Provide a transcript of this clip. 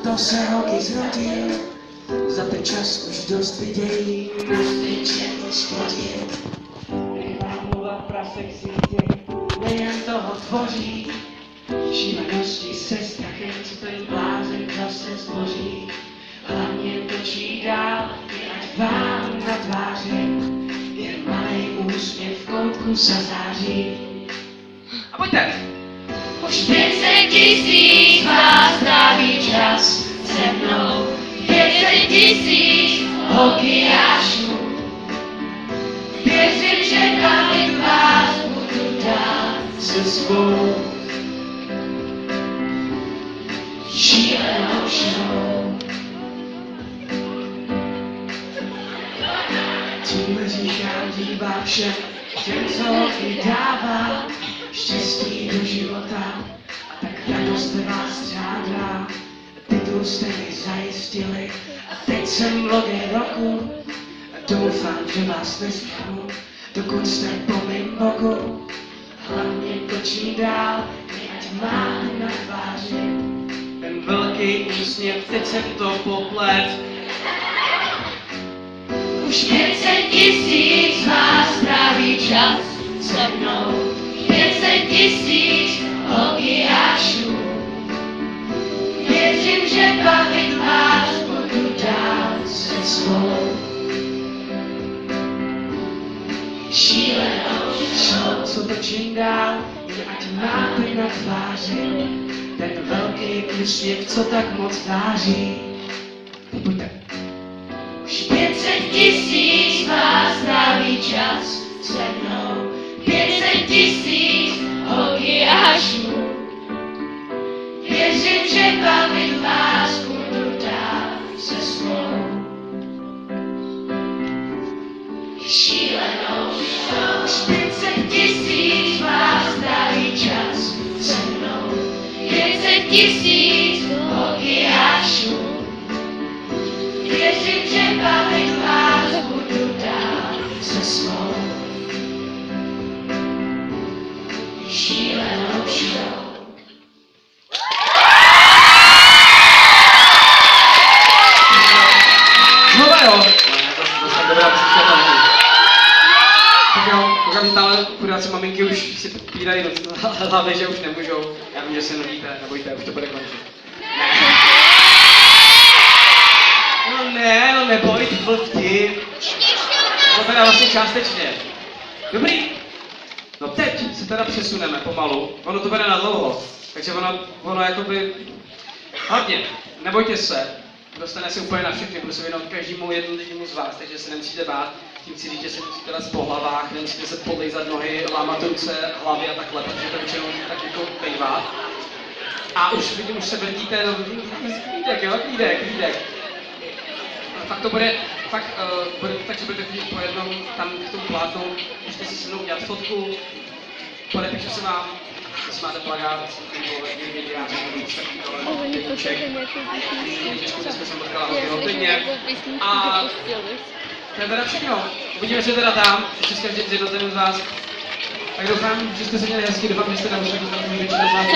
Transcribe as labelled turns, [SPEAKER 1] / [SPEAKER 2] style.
[SPEAKER 1] To se holky zrodil, za ten čas už dost vidějí. Prostě černo spodil, vymámula prasek sítě, nejen toho tvoří. Šílenosti se strachem, co ten blázen zase stvoří. Hlavně točí dál, ať vám na tváři, jen malej úsměv v koutku se září. A pojďte!
[SPEAKER 2] Už 500 000 vás tráví čas se mnou, 500 000 hokejášů. Věřím, že bavit vás budu dát
[SPEAKER 1] Se svou
[SPEAKER 2] šílenou show.
[SPEAKER 1] Tímhle říkám dívám všem, těm, co holky dává štěstí do života a tak radost ve vás střádá. Titul jste mi zajistili a teď jsem bloger roku. Doufám, že vás nestanu, dokud jste po mým boku. Hlavně točí dál, ať máte na tváři ten velký úsměv, teď jsem to poplet.
[SPEAKER 2] Už 500 000 vás tráví čas se mnou, 500 000 hokejášů. Věřím, že bavit vás budu dát se svou šílenou show.
[SPEAKER 1] Co točím dál, jen ať máte na tváři ten velký úsměv, co tak moc dáří. Pojďte.
[SPEAKER 2] Už 500 000 vás tráví čas se mnou, 500 000 hokejášů. Věřím, že bavit vás budu dát se svou šílenou show. Už 500 000 vás tráví čas se mnou, 500 000 hokejášů. Věřím, že bavit vás budu dát se svou šílenou show.
[SPEAKER 1] Znova jo! To tak dobrá příklad. Tak jo, koukám, že tamhle chudáci maminky už si pírají do hlavy, že už nemůžou. Já vím, že se nudíte, nebojte, už to bude končit. No neboj, ty byl vtip. No teda vlastně částečně. Dobrý. No teď se teda přesuneme pomalu. Ono to bude na dlouho. Takže ono jakoby... Hlavně, nebojte se. Dostane se úplně na všechny, budu se věnovat každému jednomu z vás, takže se nemusíte bát. Tím chci říct, že se musíte dát po hlavách, nemusíte se podlejzat nohy, lámat ruce, hlavy a takhle, protože to většinou tak jako bývá. A už vidím, už se vrtíte, no klídek, jo, klídek. Fakt to bude, bude to tak, že budete chodit po jednom tam k tomu plátnu, můžete si se mnou udělat fotku, podepíšu se vám, jestli máte plagát, nebo videář, nebo víc takovýhle deníček. Deníčku dneska jsem potkala hodně. A to je teda všechno. Uvidíme se teda tam, ještě s každým z jednotlivým z vás. Tak doufám, že jste se měli hezky, doufám, že jste naučili, že jste z vás.